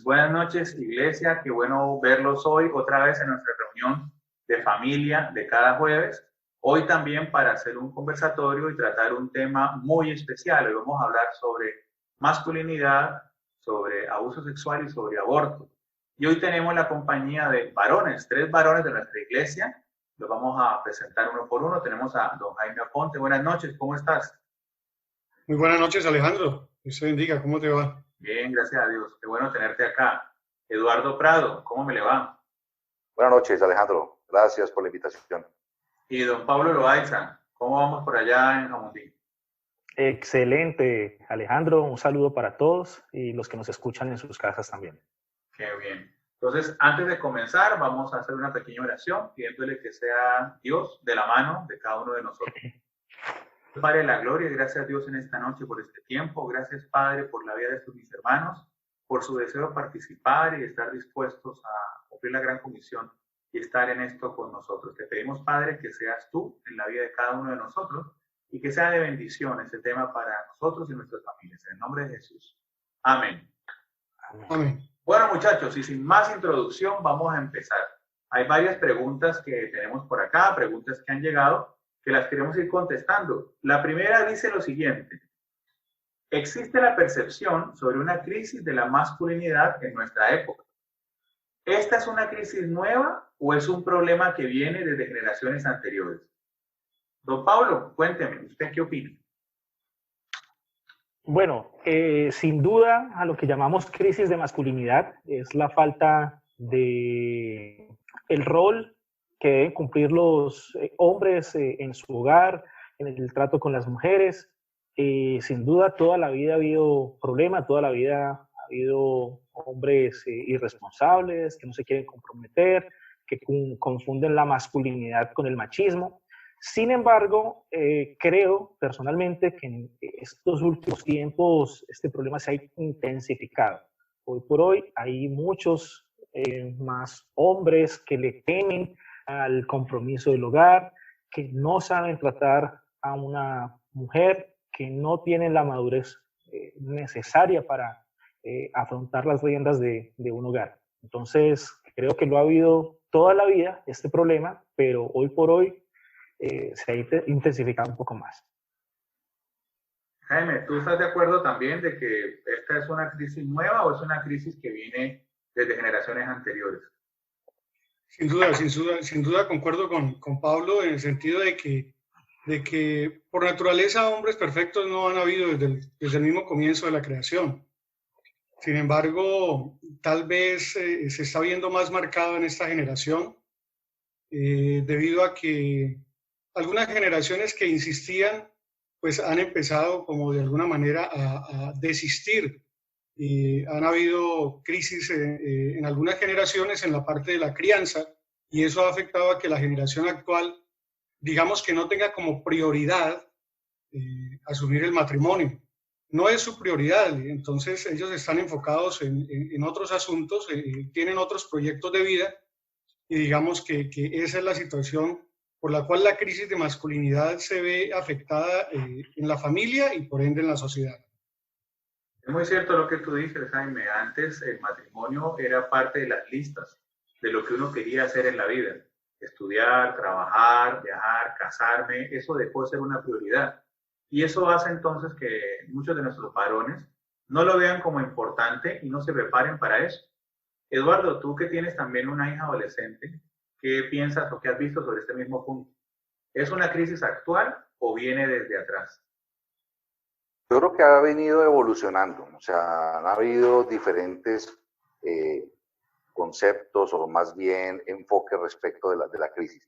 Buenas noches iglesia, qué bueno verlos hoy otra vez en nuestra reunión de familia de cada jueves. Hoy también para hacer un conversatorio y tratar un tema muy especial. Hoy vamos a hablar sobre masculinidad, sobre abuso sexual y sobre aborto. Y hoy tenemos la compañía de varones, 3 varones de nuestra iglesia. Los vamos a presentar uno por uno. Tenemos a don Jaime Aponte. Buenas noches, ¿cómo estás? Muy buenas noches, Alejandro. Dios te bendiga, ¿cómo te va? Bien, gracias a Dios. Qué bueno tenerte acá. Eduardo Prado, ¿cómo me le va? Buenas noches, Alejandro. Gracias por la invitación. Y don Pablo Loaiza, ¿cómo vamos por allá en Jamundí? Excelente, Alejandro. Un saludo para todos y los que nos escuchan en sus casas también. Qué bien. Entonces, antes de comenzar, vamos a hacer una pequeña oración pidiéndole que sea Dios de la mano de cada uno de nosotros. Padre de la gloria, gracias a Dios en esta noche por este tiempo. Gracias, Padre, por la vida de estos mis hermanos, por su deseo de participar y estar dispuestos a cumplir la gran comisión y estar en esto con nosotros. Te pedimos, Padre, que seas tú en la vida de cada uno de nosotros y que sea de bendición este tema para nosotros y nuestras familias. En el nombre de Jesús. Amén. Amén. Bueno, muchachos, y sin más introducción, vamos a empezar. Hay varias preguntas que tenemos por acá, preguntas que han llegado, que las queremos ir contestando. La primera dice lo siguiente: existe la percepción sobre una crisis de la masculinidad en nuestra época. ¿Esta es una crisis nueva o es un problema que viene desde generaciones anteriores? Don Pablo, cuénteme, ¿usted qué opina? Bueno, sin duda a lo que llamamos crisis de masculinidad es la falta de el rol que deben cumplir los hombres en su hogar, en el trato con las mujeres. Sin duda toda la vida ha habido problemas, toda la vida ha habido hombres irresponsables, que no se quieren comprometer, que confunden la masculinidad con el machismo. Sin embargo, creo personalmente que en estos últimos tiempos este problema se ha intensificado. Hoy por hoy hay muchos más hombres que le temen al compromiso del hogar, que no saben tratar a una mujer, que no tienen la madurez necesaria para afrontar las riendas de un hogar. Entonces, creo que lo ha habido toda la vida este problema, pero hoy por hoy se ha intensificado un poco más. Jaime, ¿tú estás de acuerdo también de que esta es una crisis nueva o es una crisis que viene desde generaciones anteriores? Sin duda concuerdo con Pablo en el sentido de que por naturaleza hombres perfectos no han habido desde el mismo comienzo de la creación. Sin embargo, tal vez se está viendo más marcado en esta generación debido a que algunas generaciones que insistían pues han empezado como de alguna manera a desistir. Han habido crisis en algunas generaciones en la parte de la crianza y eso ha afectado a que la generación actual, digamos que no tenga como prioridad asumir el matrimonio. No es su prioridad, entonces ellos están enfocados en otros asuntos, tienen otros proyectos de vida y digamos que esa es la situación por la cual la crisis de masculinidad se ve afectada en la familia y por ende en la sociedad. Es muy cierto lo que tú dices, Jaime. Antes el matrimonio era parte de las listas de lo que uno quería hacer en la vida. Estudiar, trabajar, viajar, casarme, eso dejó de ser una prioridad. Y eso hace entonces que muchos de nuestros varones no lo vean como importante y no se preparen para eso. Eduardo, tú que tienes también una hija adolescente, ¿qué piensas o qué has visto sobre este mismo punto? ¿Es una crisis actual o viene desde atrás? Yo creo que ha venido evolucionando, o sea, han habido diferentes conceptos o más bien enfoques respecto de la crisis.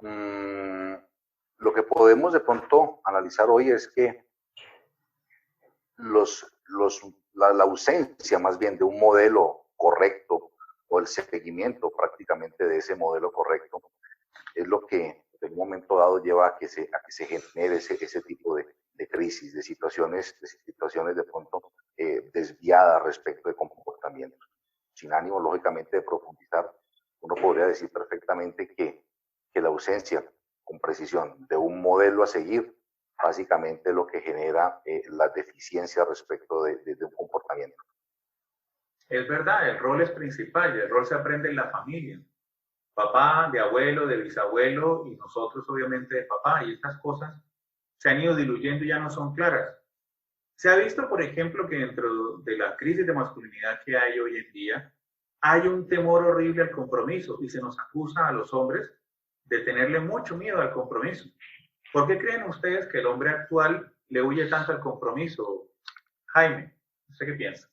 Lo que podemos de pronto analizar hoy es que la ausencia más bien de un modelo correcto o el seguimiento prácticamente de ese modelo correcto es lo que en un momento dado lleva a que se genere ese tipo de crisis, de situaciones de pronto desviadas respecto de comportamientos. Sin ánimo, lógicamente, de profundizar, uno podría decir perfectamente que la ausencia, con precisión, de un modelo a seguir, básicamente es lo que genera las deficiencias respecto de un comportamiento. Es verdad, el rol es principal y el rol se aprende en la familia. Papá, de abuelo, de bisabuelo y nosotros obviamente de papá. Y estas cosas se han ido diluyendo y ya no son claras. Se ha visto, por ejemplo, que dentro de la crisis de masculinidad que hay hoy en día, hay un temor horrible al compromiso y se nos acusa a los hombres de tenerle mucho miedo al compromiso. ¿Por qué creen ustedes que el hombre actual le huye tanto al compromiso? Jaime, ¿usted qué piensa?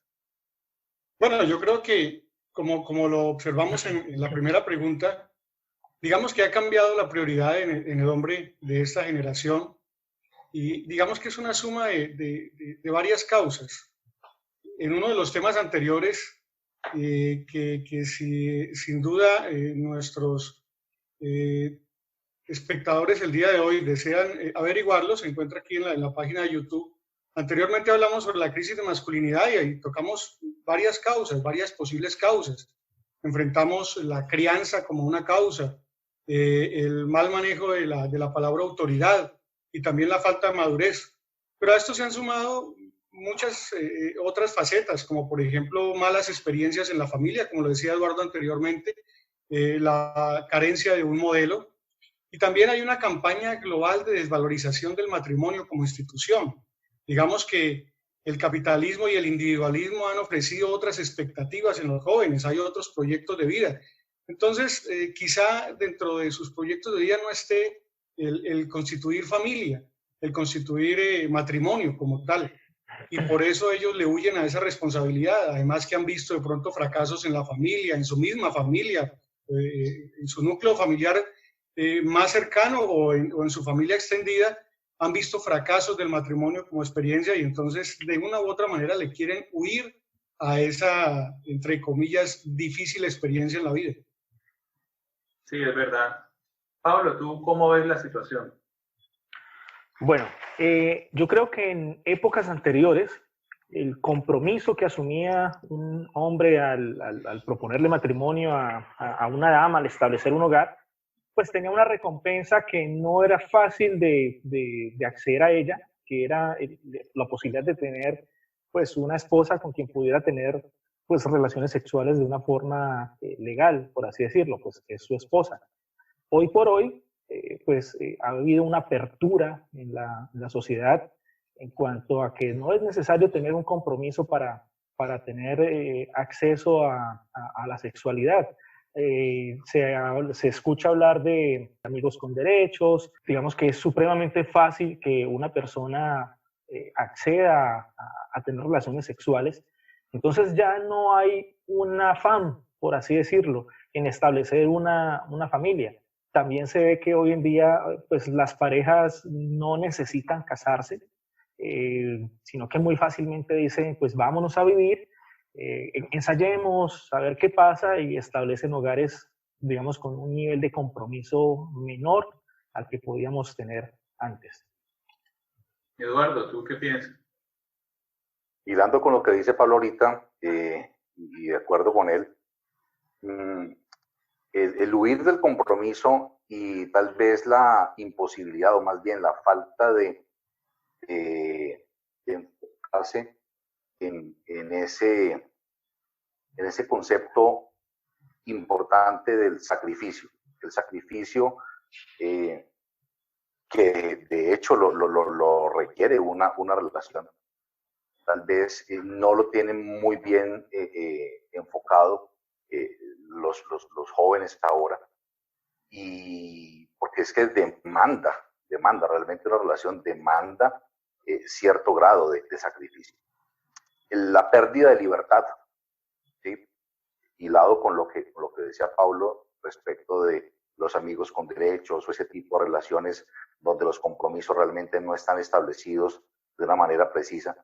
Bueno, yo creo que, como lo observamos en la primera pregunta, digamos que ha cambiado la prioridad en el hombre de esta generación y digamos que es una suma de varias causas. En uno de los temas anteriores, que si, sin duda nuestros espectadores el día de hoy desean averiguarlo, se encuentra aquí en la página de YouTube. Anteriormente hablamos sobre la crisis de masculinidad y ahí tocamos varias causas, varias posibles causas. Enfrentamos la crianza como una causa, el mal manejo de la palabra autoridad y también la falta de madurez. Pero a esto se han sumado muchas otras facetas, como por ejemplo malas experiencias en la familia, como lo decía Eduardo anteriormente, la carencia de un modelo. Y también hay una campaña global de desvalorización del matrimonio como institución. Digamos que el capitalismo y el individualismo han ofrecido otras expectativas en los jóvenes, hay otros proyectos de vida. Entonces, quizá dentro de sus proyectos de vida no esté el constituir familia, el constituir matrimonio como tal. Y por eso ellos le huyen a esa responsabilidad, además que han visto de pronto fracasos en la familia, en su misma familia, en su núcleo familiar más cercano o en su familia extendida, han visto fracasos del matrimonio como experiencia y entonces de una u otra manera le quieren huir a esa, entre comillas, difícil experiencia en la vida. Sí, es verdad. Pablo, ¿tú cómo ves la situación? Bueno, yo creo que en épocas anteriores el compromiso que asumía un hombre al proponerle matrimonio a una dama, al establecer un hogar, pues tenía una recompensa que no era fácil de acceder a ella, que era la posibilidad de tener pues una esposa con quien pudiera tener pues relaciones sexuales de una forma legal, por así decirlo, pues es su esposa. Hoy por hoy, ha habido una apertura en la sociedad en cuanto a que no es necesario tener un compromiso para tener acceso a la sexualidad. Se escucha hablar de amigos con derechos, digamos que es supremamente fácil que una persona acceda a tener relaciones sexuales, entonces ya no hay un afán, por así decirlo, en establecer una familia. También se ve que hoy en día pues las parejas no necesitan casarse, sino que muy fácilmente dicen pues vámonos a vivir, ensayemos a ver qué pasa y establecen hogares, digamos, con un nivel de compromiso menor al que podíamos tener antes. Eduardo, ¿tú qué piensas? Hilando con lo que dice Pablo ahorita, y de acuerdo con él, el huir del compromiso y tal vez la imposibilidad, o más bien la falta de enfocarse en ese concepto importante del sacrificio. El sacrificio que de hecho lo requiere una relación. Tal vez no lo tienen muy bien enfocado los jóvenes ahora. Y porque es que demanda realmente una relación, demanda cierto grado de sacrificio. La pérdida de libertad, ¿sí? Hilado con lo que decía Pablo respecto de los amigos con derechos o ese tipo de relaciones donde los compromisos realmente no están establecidos de una manera precisa,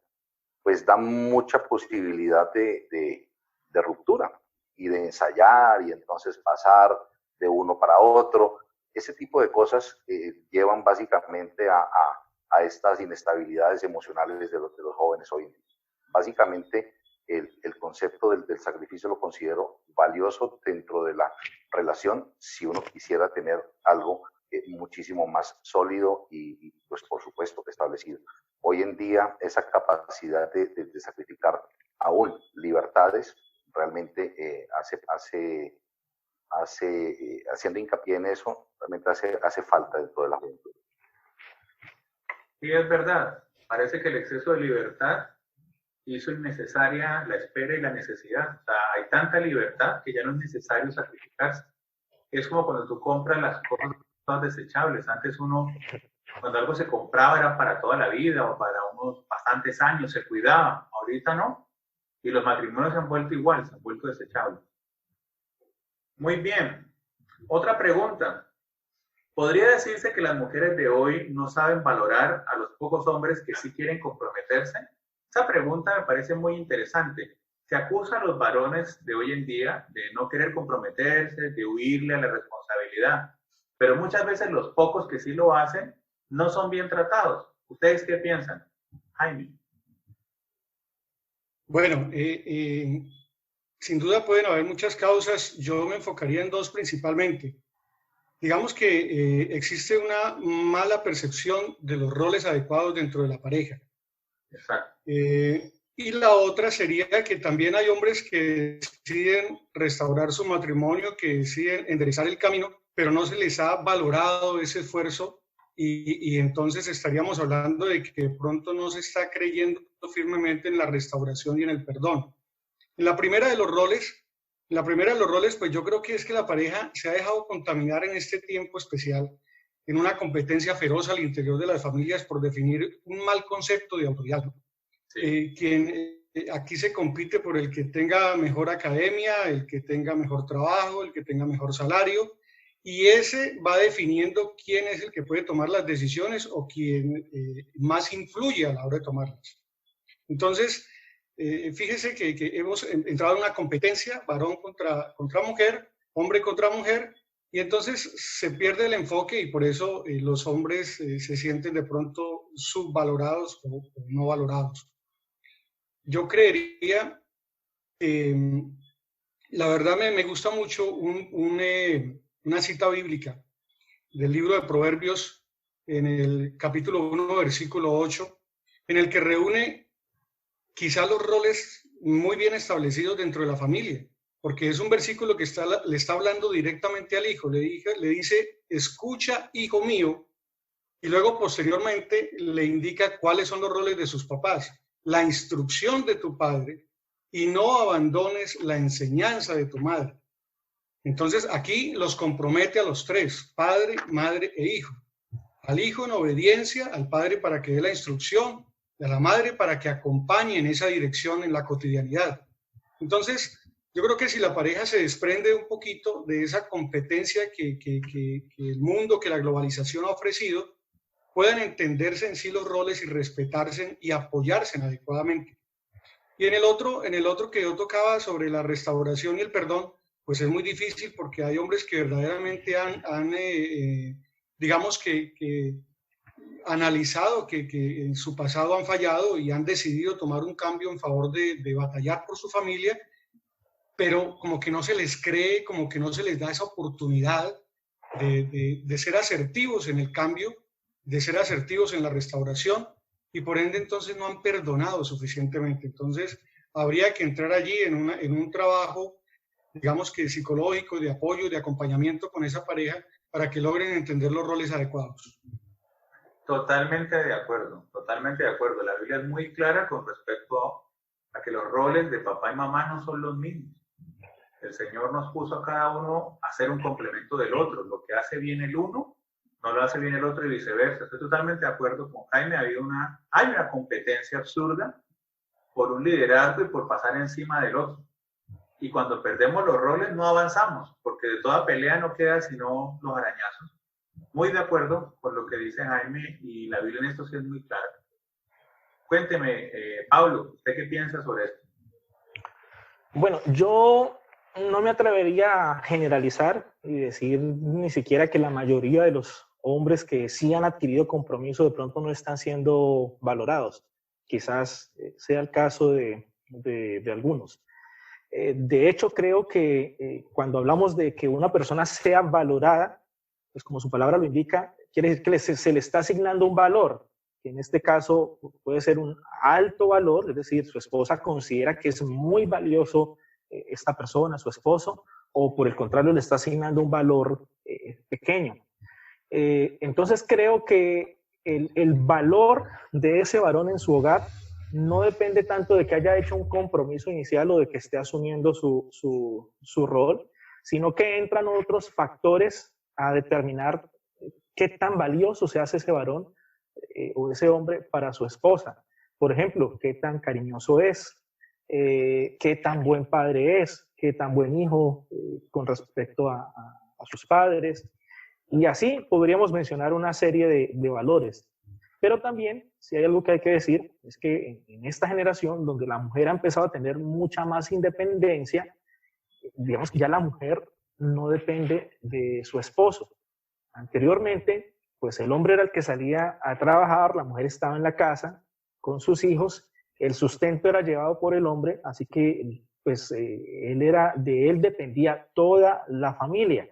pues da mucha posibilidad de ruptura y de ensayar y entonces pasar de uno para otro. Ese tipo de cosas llevan básicamente a estas inestabilidades emocionales de los jóvenes hoy en día. Básicamente, el concepto del sacrificio lo considero valioso dentro de la relación si uno quisiera tener algo muchísimo más sólido y pues por supuesto establecido. Hoy en día esa capacidad de sacrificar aún libertades realmente haciendo hincapié en eso, realmente hace falta dentro de la juventud. Sí, es verdad. Parece que el exceso de libertad hizo innecesaria la espera y la necesidad. O sea, hay tanta libertad que ya no es necesario sacrificarse. Es como cuando tú compras las cosas desechables. Antes cuando algo se compraba era para toda la vida o para unos bastantes años, se cuidaba. Ahorita no. Y los matrimonios se han vuelto igual, se han vuelto desechables. Muy bien. Otra pregunta. ¿Podría decirse que las mujeres de hoy no saben valorar a los pocos hombres que sí quieren comprometerse? Esa pregunta me parece muy interesante. Se acusa a los varones de hoy en día de no querer comprometerse, de huirle a la responsabilidad, pero muchas veces los pocos que sí lo hacen no son bien tratados. ¿Ustedes qué piensan? Jaime. Bueno, sin duda pueden haber muchas causas. Yo me enfocaría en dos principalmente. Digamos que existe una mala percepción de los roles adecuados dentro de la pareja. Exacto. Y la otra sería que también hay hombres que deciden restaurar su matrimonio, que deciden enderezar el camino, pero no se les ha valorado ese esfuerzo y entonces estaríamos hablando de que de pronto no se está creyendo firmemente en la restauración y en el perdón. En la primera de los roles, pues yo creo que es que la pareja se ha dejado contaminar en este tiempo especial en una competencia feroz al interior de las familias por definir un mal concepto de autoridad. Sí. Aquí se compite por el que tenga mejor academia, el que tenga mejor trabajo, el que tenga mejor salario, y ese va definiendo quién es el que puede tomar las decisiones o quién más influye a la hora de tomarlas. Entonces, fíjese que hemos entrado en una competencia, varón contra mujer, hombre contra mujer, y entonces se pierde el enfoque y por eso los hombres se sienten de pronto subvalorados o no valorados. Yo creería, la verdad me gusta mucho una cita bíblica del libro de Proverbios en el capítulo 1, versículo 8, en el que reúne quizá los roles muy bien establecidos dentro de la familia, porque es un versículo que le está hablando directamente al hijo, le dice, escucha, hijo mío, y luego posteriormente le indica cuáles son los roles de sus papás, la instrucción de tu padre, y no abandones la enseñanza de tu madre. Entonces aquí los compromete a los tres, padre, madre e hijo. Al hijo en obediencia, al padre para que dé la instrucción, y a la madre para que acompañe en esa dirección en la cotidianidad. Entonces, yo creo que si la pareja se desprende un poquito de esa competencia que el mundo, que la globalización ha ofrecido, puedan entenderse en sí los roles y respetarse y apoyarse adecuadamente. Y en el otro que yo tocaba sobre la restauración y el perdón, pues es muy difícil porque hay hombres que verdaderamente digamos que analizado que en su pasado han fallado y han decidido tomar un cambio en favor de batallar por su familia, pero como que no se les cree, como que no se les da esa oportunidad de ser asertivos en el cambio, de ser asertivos en la restauración, y por ende entonces no han perdonado suficientemente. Entonces habría que entrar allí en un trabajo, digamos que psicológico, de apoyo, de acompañamiento con esa pareja para que logren entender los roles adecuados. Totalmente de acuerdo, totalmente de acuerdo. La Biblia es muy clara con respecto a que los roles de papá y mamá no son los mismos. El Señor nos puso a cada uno a ser un complemento del otro. Lo que hace bien el uno, no lo hace bien el otro y viceversa. Estoy totalmente de acuerdo con Jaime. Hay una competencia absurda por un liderazgo y por pasar encima del otro. Y cuando perdemos los roles no avanzamos, porque de toda pelea no queda sino los arañazos. Muy de acuerdo con lo que dice Jaime, y la Biblia en esto sí es muy clara. Cuénteme, Pablo, ¿usted qué piensa sobre esto? Bueno, yo no me atrevería a generalizar y decir ni siquiera que la mayoría de los hombres que sí han adquirido compromiso de pronto no están siendo valorados. Quizás sea el caso de algunos. De hecho, creo que cuando hablamos de que una persona sea valorada, pues como su palabra lo indica, quiere decir que se le está asignando un valor, que en este caso puede ser un alto valor, es decir, su esposa considera que es muy valioso esta persona, su esposo, o por el contrario le está asignando un valor pequeño. Entonces creo que el valor de ese varón en su hogar no depende tanto de que haya hecho un compromiso inicial o de que esté asumiendo su rol, sino que entran otros factores a determinar qué tan valioso se hace ese varón o ese hombre para su esposa. Por ejemplo, qué tan cariñoso es, qué tan buen padre es, qué tan buen hijo con respecto a sus padres. Y así podríamos mencionar una serie de valores. Pero también, si hay algo que hay que decir, es que en esta generación, donde la mujer ha empezado a tener mucha más independencia, digamos que ya la mujer no depende de su esposo. Anteriormente, pues el hombre era el que salía a trabajar, la mujer estaba en la casa con sus hijos, el sustento era llevado por el hombre, así que pues de él dependía toda la familia.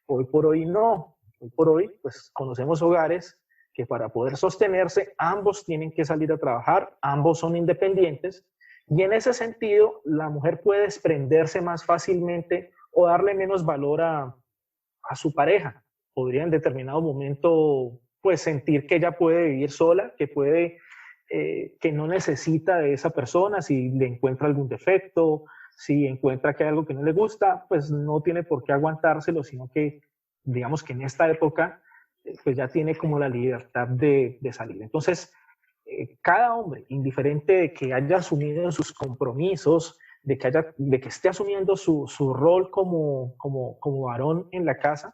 Hoy por hoy no, hoy por hoy pues conocemos hogares que para poder sostenerse ambos tienen que salir a trabajar, ambos son independientes y en ese sentido la mujer puede desprenderse más fácilmente o darle menos valor a su pareja. Podría en determinado momento pues sentir que ella puede vivir sola, que puede, que no necesita de esa persona, si le encuentra algún defecto, si encuentra que hay algo que no le gusta, pues no tiene por qué aguantárselo, sino que digamos que en esta época pues ya tiene como la libertad de salir. Entonces, cada hombre, indiferente de que haya asumido sus compromisos, de que esté asumiendo su rol como varón en la casa,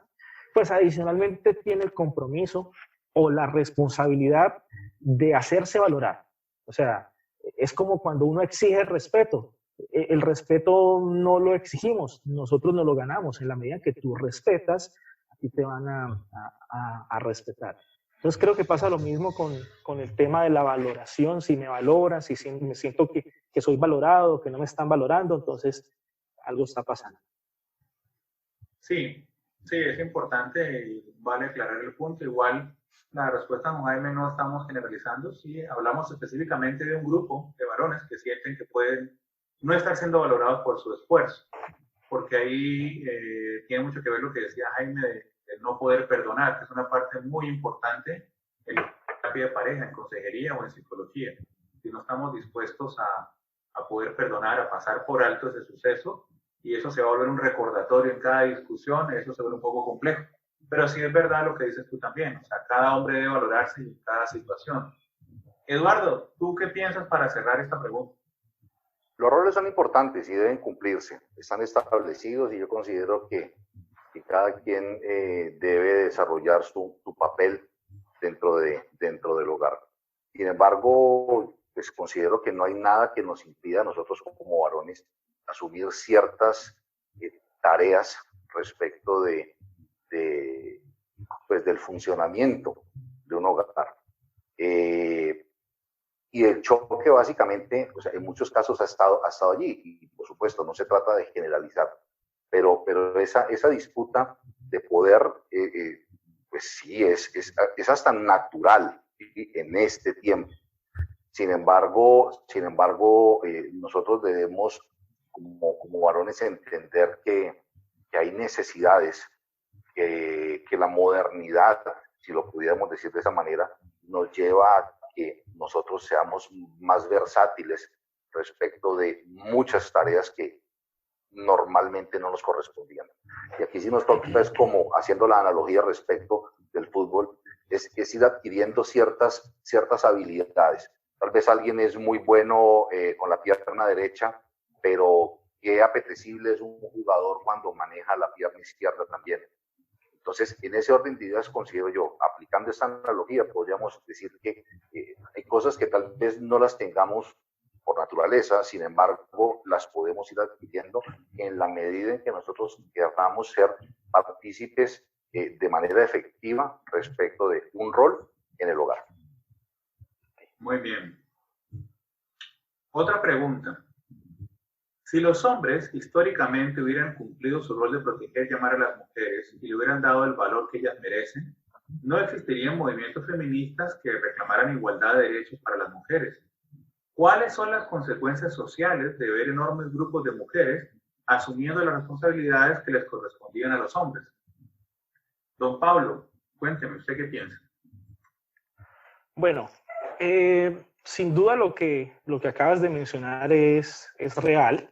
pues adicionalmente tiene el compromiso o la responsabilidad de hacerse valorar. O sea, es como cuando uno exige respeto. El respeto no lo exigimos, nosotros no lo ganamos. En la medida que tú respetas, a ti te van a respetar. Entonces creo que pasa lo mismo con el tema de la valoración. Si me valoran, si me siento que soy valorado, que no me están valorando, entonces algo está pasando. Sí, sí, es importante y vale aclarar el punto. Igual la respuesta con Jaime no estamos generalizando, sí hablamos específicamente de un grupo de varones que sienten que pueden no estar siendo valorados por su esfuerzo, porque ahí tiene mucho que ver lo que decía Jaime de no poder perdonar, que es una parte muy importante en la terapia de pareja, en consejería o en psicología. Si no estamos dispuestos a poder perdonar, a pasar por alto ese suceso, y eso se va a volver un recordatorio en cada discusión, eso se vuelve un poco complejo. Pero sí es verdad lo que dices tú también, o sea, cada hombre debe valorarse en cada situación. Eduardo, ¿tú qué piensas para cerrar esta pregunta? Los roles son importantes y deben cumplirse, están establecidos y yo considero que cada quien debe desarrollar su papel dentro del hogar. Sin embargo, pues considero que no hay nada que nos impida a nosotros como varones asumir ciertas tareas respecto pues del funcionamiento de un hogar. Y el choque básicamente, o sea, en muchos casos ha estado allí y por supuesto no se trata de generalizar, pero esa disputa de poder, pues sí, es hasta natural en este tiempo. Sin embargo, nosotros debemos como varones entender que hay necesidades, que la modernidad, si lo pudiéramos decir de esa manera, nos lleva a que nosotros seamos más versátiles respecto de muchas tareas que normalmente no nos correspondían. Y aquí sí nos toca, es como haciendo la analogía respecto del fútbol, es ir adquiriendo ciertas habilidades. Tal vez alguien es muy bueno con la pierna derecha, pero qué apetecible es un jugador cuando maneja la pierna izquierda también. Entonces, en ese orden de ideas, considero yo, aplicando esta analogía, podríamos decir que hay cosas que tal vez no las tengamos por naturaleza, sin embargo, las podemos ir adquiriendo en la medida en que nosotros queramos ser partícipes de manera efectiva respecto de un rol en el hogar. Muy bien. Otra pregunta. Si los hombres históricamente hubieran cumplido su rol de proteger y amar a las mujeres y le hubieran dado el valor que ellas merecen, no existirían movimientos feministas que reclamaran igualdad de derechos para las mujeres. ¿Cuáles son las consecuencias sociales de ver enormes grupos de mujeres asumiendo las responsabilidades que les correspondían a los hombres. Don Pablo, cuénteme, ¿usted qué piensa? Bueno, sin duda lo que acabas de mencionar es real.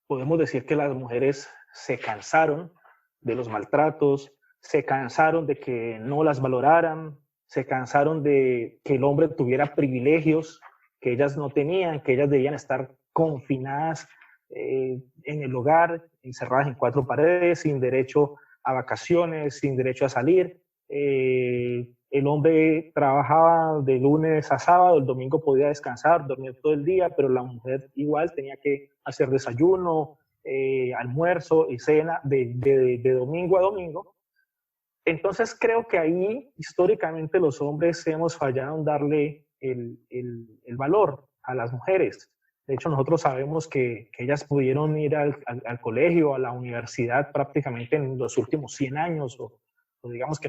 Podemos decir que las mujeres se cansaron de los maltratos, se cansaron de que no las valoraran, se cansaron de que el hombre tuviera privilegios que ellas no tenían, que ellas debían estar confinadas en el hogar, encerradas en 4 paredes, sin derecho a vacaciones, sin derecho a salir. El hombre trabajaba de lunes a sábado, el domingo podía descansar, dormir todo el día, pero la mujer igual tenía que hacer desayuno, almuerzo y cena de domingo a domingo. Entonces creo que ahí históricamente los hombres hemos fallado en darle el valor a las mujeres. De hecho, nosotros sabemos que ellas pudieron ir al colegio, a la universidad prácticamente en los últimos 100 años, o digamos que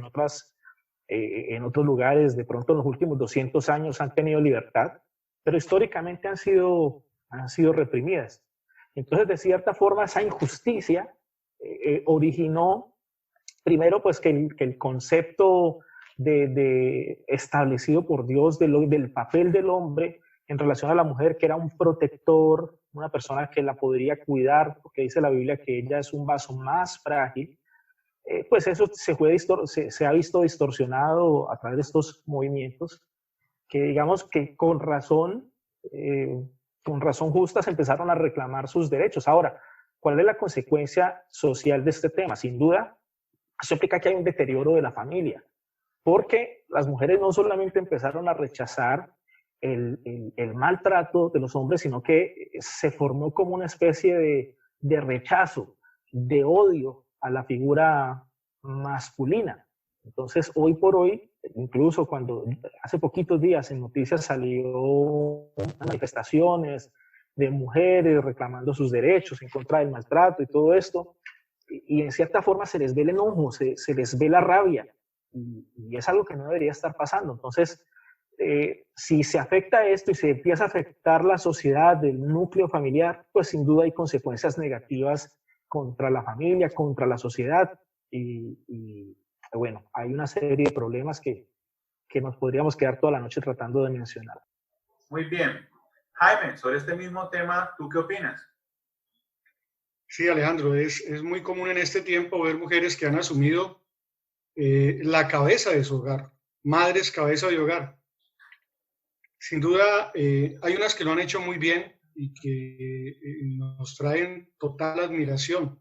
en otros lugares, de pronto en los últimos 200 años han tenido libertad, pero históricamente han sido reprimidas. Entonces, de cierta forma, esa injusticia originó, primero, pues que el concepto establecido por Dios del papel del hombre en relación a la mujer, que era un protector, una persona que la podría cuidar, porque dice la Biblia que ella es un vaso más frágil, pues eso se ha visto distorsionado a través de estos movimientos, que digamos que con razón justa se empezaron a reclamar sus derechos. Ahora, ¿cuál es la consecuencia social de este tema? Sin duda, eso implica que hay un deterioro de la familia, porque las mujeres no solamente empezaron a rechazar el maltrato de los hombres, sino que se formó como una especie de rechazo, de odio a la figura masculina. Entonces, hoy por hoy, incluso cuando hace poquitos días en noticias salió manifestaciones de mujeres reclamando sus derechos en contra del maltrato y todo esto, y en cierta forma se les ve el enojo, se les ve la rabia, y es algo que no debería estar pasando. Entonces, si se afecta esto y se empieza a afectar la sociedad, el núcleo familiar, pues sin duda hay consecuencias negativas contra la familia, contra la sociedad, y bueno, hay una serie de problemas que nos podríamos quedar toda la noche tratando de mencionar. Muy bien. Jaime, sobre este mismo tema, ¿tú qué opinas? Sí, Alejandro, es muy común en este tiempo ver mujeres que han asumido la cabeza de su hogar, madres cabeza de hogar. Sin duda, hay unas que lo han hecho muy bien y que nos traen total admiración.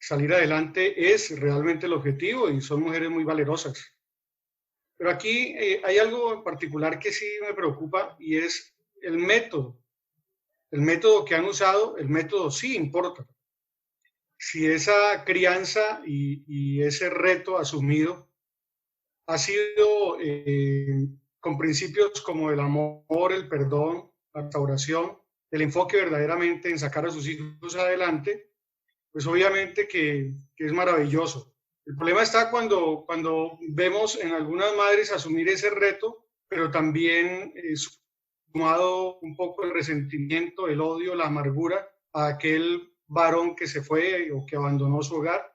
Salir adelante es realmente el objetivo y son mujeres muy valerosas. Pero aquí hay algo en particular que sí me preocupa y es el método. El método que han usado, el método sí importa. Si esa crianza y ese reto asumido ha sido con principios como el amor, el perdón, la restauración, el enfoque verdaderamente en sacar a sus hijos adelante, pues obviamente que es maravilloso. El problema está cuando vemos en algunas madres asumir ese reto, pero también sumado un poco el resentimiento, el odio, la amargura a aquel varón que se fue o que abandonó su hogar.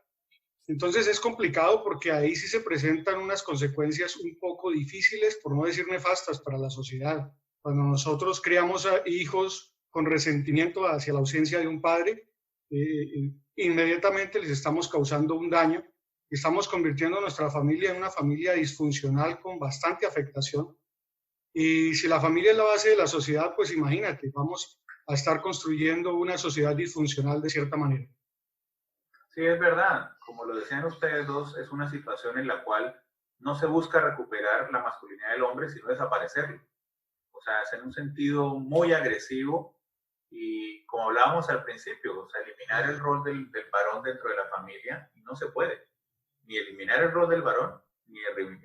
Entonces es complicado porque ahí sí se presentan unas consecuencias un poco difíciles, por no decir nefastas, para la sociedad. Cuando nosotros criamos a hijos con resentimiento hacia la ausencia de un padre, inmediatamente les estamos causando un daño y estamos convirtiendo nuestra familia en una familia disfuncional con bastante afectación. Y si la familia es la base de la sociedad, pues imagínate, vamos a estar construyendo una sociedad disfuncional de cierta manera. Sí, es verdad. Como lo decían ustedes dos, es una situación en la cual no se busca recuperar la masculinidad del hombre, sino desaparecerlo. O sea, es en un sentido muy agresivo y como hablábamos al principio, o sea, eliminar el rol del varón dentro de la familia no se puede. Ni eliminar el rol del varón, ni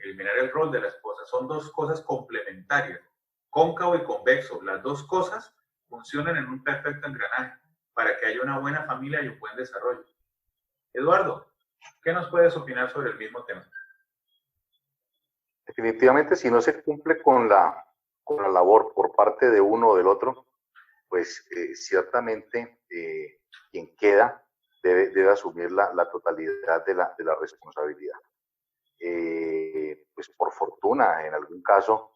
eliminar el rol de la esposa. Son dos cosas complementarias, cóncavo y convexo. Las dos cosas funcionan en un perfecto engranaje para que haya una buena familia y un buen desarrollo. Eduardo, ¿qué nos puedes opinar sobre el mismo tema? Definitivamente, si no se cumple con la labor por parte de uno o del otro, pues ciertamente quien queda debe asumir la totalidad de la responsabilidad. Pues por fortuna, en algún caso,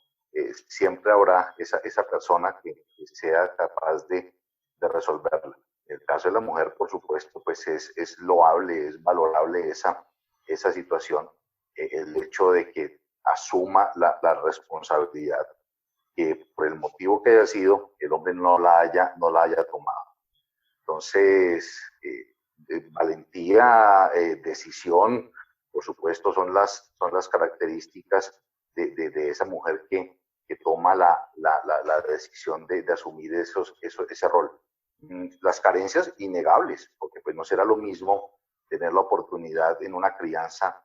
siempre habrá esa persona que sea capaz de resolverla. En el caso de la mujer, por supuesto, pues es loable, es valorable esa situación, el hecho de que asuma la responsabilidad, que por el motivo que haya sido, el hombre no la haya tomado. Entonces, valentía, decisión, por supuesto, son las características de esa mujer que toma la decisión de asumir ese rol. Las carencias innegables, porque pues no será lo mismo tener la oportunidad en una crianza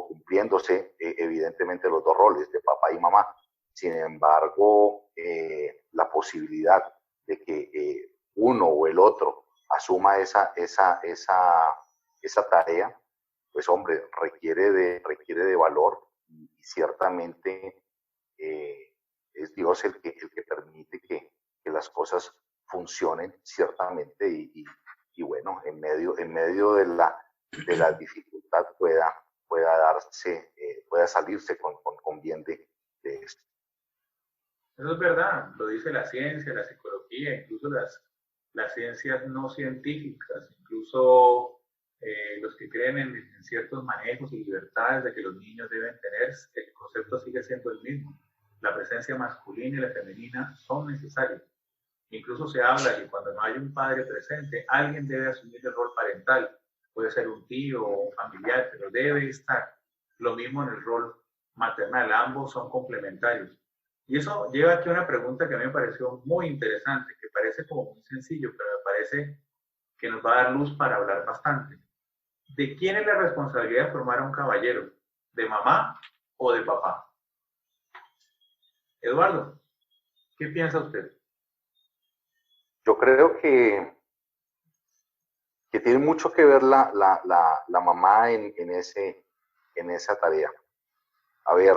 cumpliéndose evidentemente los dos roles de papá y mamá. Sin embargo, la posibilidad de que uno o el otro asuma esa tarea, pues hombre, requiere de valor, y ciertamente es Dios el que permite que las cosas funcionen ciertamente, y bueno, en medio de la dificultad pueda salirse con bien de esto. Eso es verdad, lo dice la ciencia, la psicología, incluso las ciencias no científicas, incluso los que creen en ciertos manejos y libertades de que los niños deben tener, el concepto sigue siendo el mismo. La presencia masculina y la femenina son necesarias. Incluso se habla que cuando no hay un padre presente, alguien debe asumir el rol parental. Puede ser un tío o un familiar, pero debe estar. Lo mismo en el rol maternal, ambos son complementarios. Y eso lleva aquí a una pregunta que a mí me pareció muy interesante, que parece como muy sencillo, pero me parece que nos va a dar luz para hablar bastante. ¿De quién es la responsabilidad de formar a un caballero? ¿De mamá o de papá? Eduardo, ¿qué piensa usted? Yo creo que tiene mucho que ver la mamá en esa tarea. A ver,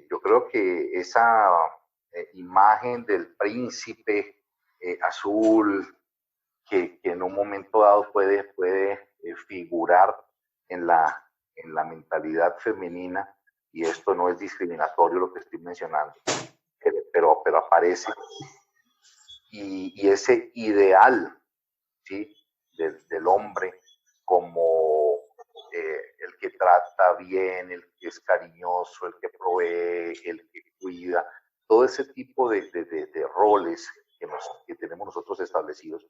yo creo que esa imagen del príncipe azul que en un momento dado puede figurar en la mentalidad femenina, y esto no es discriminatorio lo que estoy mencionando, pero aparece, y ese ideal, ¿sí?, del hombre como el que trata bien, el que es cariñoso, el que provee, el que cuida, todo ese tipo de roles que tenemos nosotros establecidos,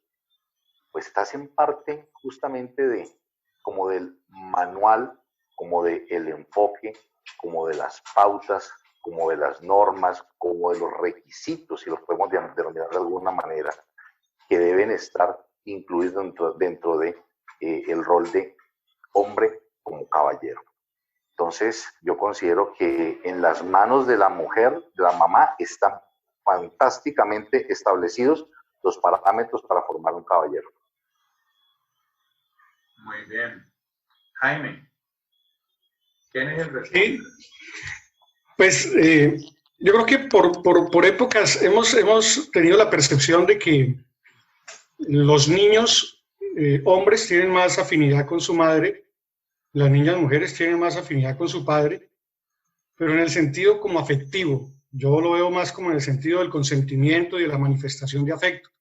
pues hacen parte justamente como del manual, como del enfoque, como de las pautas, como de las normas, como de los requisitos, si los podemos denominar de alguna manera, que deben estar incluidos dentro de el rol de hombre como caballero. Entonces, yo considero que en las manos de la mujer, de la mamá, están fantásticamente establecidos los parámetros para formar un caballero. Muy bien. Jaime, ¿quién es el responsable? Sí, pues yo creo que por épocas hemos tenido la percepción de que los niños hombres tienen más afinidad con su madre, las niñas mujeres tienen más afinidad con su padre, pero en el sentido como afectivo. Yo lo veo más como en el sentido del consentimiento y de la manifestación de afecto.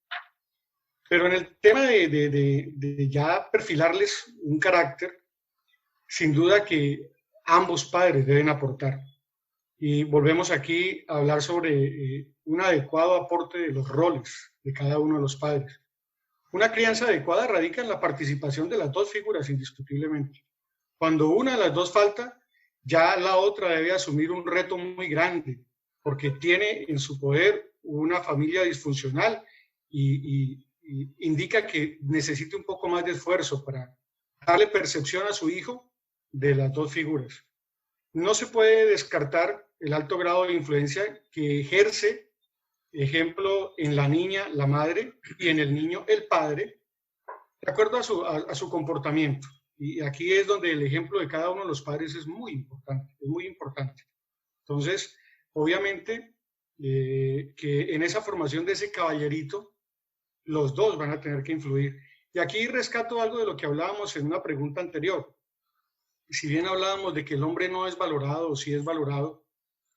Pero en el tema de ya perfilarles un carácter, sin duda que ambos padres deben aportar. Y volvemos aquí a hablar sobre un adecuado aporte de los roles de cada uno de los padres. Una crianza adecuada radica en la participación de las dos figuras, indiscutiblemente. Cuando una de las dos falta, ya la otra debe asumir un reto muy grande, porque tiene en su poder una familia disfuncional y indica que necesita un poco más de esfuerzo para darle percepción a su hijo de las dos figuras. No se puede descartar el alto grado de influencia que ejerce, ejemplo, en la niña, la madre, y en el niño, el padre, de acuerdo a su comportamiento. Y aquí es donde el ejemplo de cada uno de los padres es muy importante, es muy importante. Entonces, obviamente, que en esa formación de ese caballerito, los dos van a tener que influir. Y aquí rescato algo de lo que hablábamos en una pregunta anterior. Si bien hablábamos de que el hombre no es valorado o sí es valorado,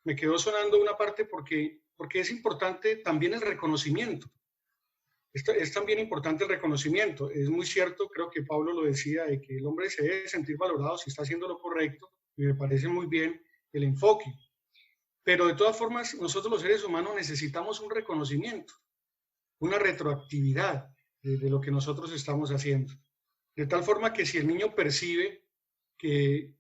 me quedó sonando una parte porque es importante también el reconocimiento. Es también importante el reconocimiento. Es muy cierto, creo que Pablo lo decía, de que el hombre se debe sentir valorado si está haciendo lo correcto, y me parece muy bien el enfoque. Pero de todas formas, nosotros los seres humanos necesitamos un reconocimiento, una retroactividad de lo que nosotros estamos haciendo. De tal forma que si el niño percibe que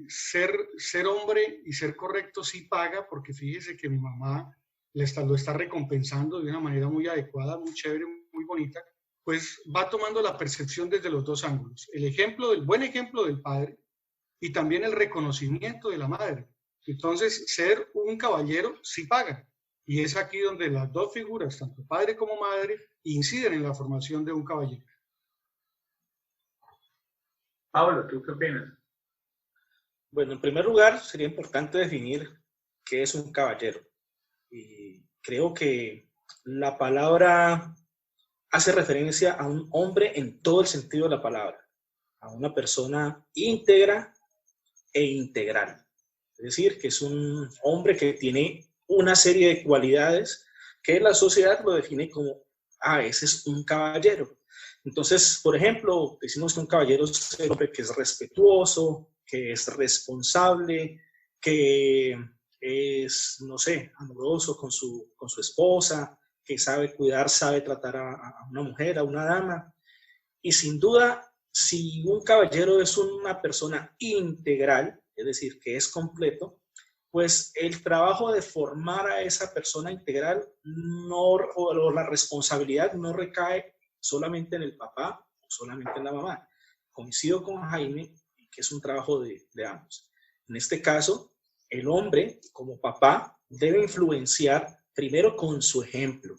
ser hombre y ser correcto sí paga, porque fíjese que mi mamá lo está recompensando de una manera muy adecuada, muy chévere, muy bonita, pues va tomando la percepción desde los dos ángulos. El buen ejemplo del padre y también el reconocimiento de la madre. Entonces, ser un caballero sí paga. Y es aquí donde las dos figuras, tanto padre como madre, inciden en la formación de un caballero. Pablo, ¿tú qué opinas? Bueno, en primer lugar, sería importante definir qué es un caballero. Y creo que la palabra hace referencia a un hombre en todo el sentido de la palabra, a una persona íntegra e integral. Es decir, que es un hombre que tiene una serie de cualidades que la sociedad lo define como, ese es un caballero. Entonces, por ejemplo, decimos que un caballero es un hombre que es respetuoso, que es responsable, que es, no sé, amoroso con su esposa, que sabe cuidar, sabe tratar a una mujer, a una dama. Y sin duda, si un caballero es una persona integral, es decir, que es completo, pues el trabajo de formar a esa persona integral o la responsabilidad no recae solamente en el papá o solamente en la mamá. Coincido con Jaime que es un trabajo de ambos. En este caso, el hombre como papá debe influenciar primero con su ejemplo,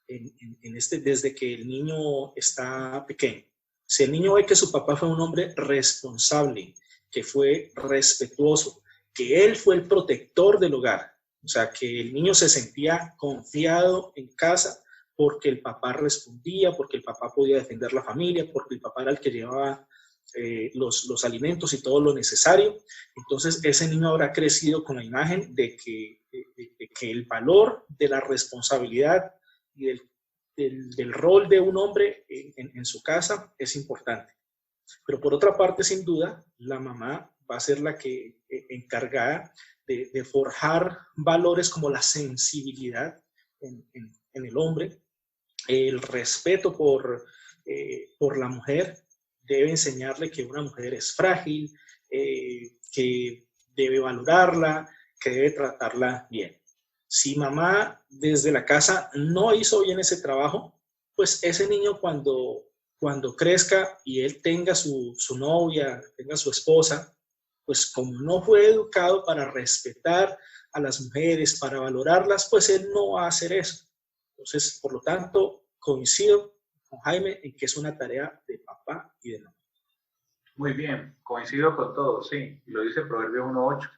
desde que el niño está pequeño. Si el niño ve que su papá fue un hombre responsable, que fue respetuoso, que él fue el protector del hogar, o sea, que el niño se sentía confiado en casa porque el papá respondía, porque el papá podía defender la familia, porque el papá era el que llevaba los alimentos y todo lo necesario. Entonces ese niño habrá crecido con la imagen de que el valor de la responsabilidad y del rol de un hombre en su casa es importante. Pero por otra parte, sin duda, la mamá va a ser la que encargada de forjar valores como la sensibilidad en el hombre, el respeto por la mujer. Debe enseñarle que una mujer es frágil, que debe valorarla, que debe tratarla bien. Si mamá desde la casa no hizo bien ese trabajo, pues ese niño cuando crezca y él tenga su novia, tenga su esposa, pues como no fue educado para respetar a las mujeres, para valorarlas, pues él no va a hacer eso. Entonces, por lo tanto, coincido con Jaime en que es una tarea de papá y de mamá. Muy bien, coincido con todo, sí. Lo dice Proverbios 1:8.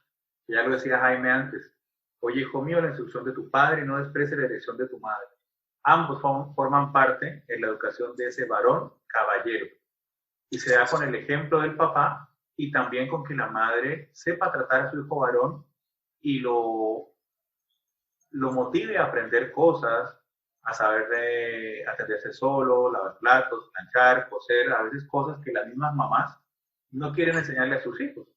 Ya lo decía Jaime antes. Oye, hijo mío, la instrucción de tu padre y no desprecies la dirección de tu madre. Ambos forman parte en la educación de ese varón caballero. Y se da con el ejemplo del papá y también con que la madre sepa tratar a su hijo varón y lo motive a aprender cosas, a saber de atenderse solo, lavar platos, planchar, coser, a veces cosas que las mismas mamás no quieren enseñarle a sus hijos.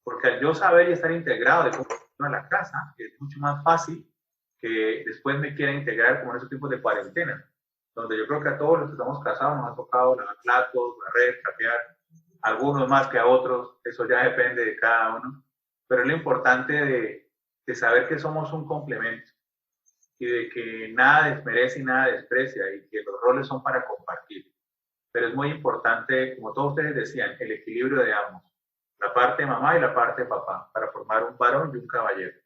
Porque al yo saber y estar integrado de cómo funciona la casa, es mucho más fácil que después me quiera integrar como en esos tiempos de cuarentena, donde yo creo que a todos los que estamos casados nos ha tocado lavar platos, barrer, trapear, algunos más que a otros, eso ya depende de cada uno, pero es lo importante de saber que somos un complemento y de que nada desmerece y nada desprecia y que los roles son para compartir. Pero es muy importante, como todos ustedes decían, el equilibrio de ambos, la parte de mamá y la parte de papá, para formar un varón y un caballero.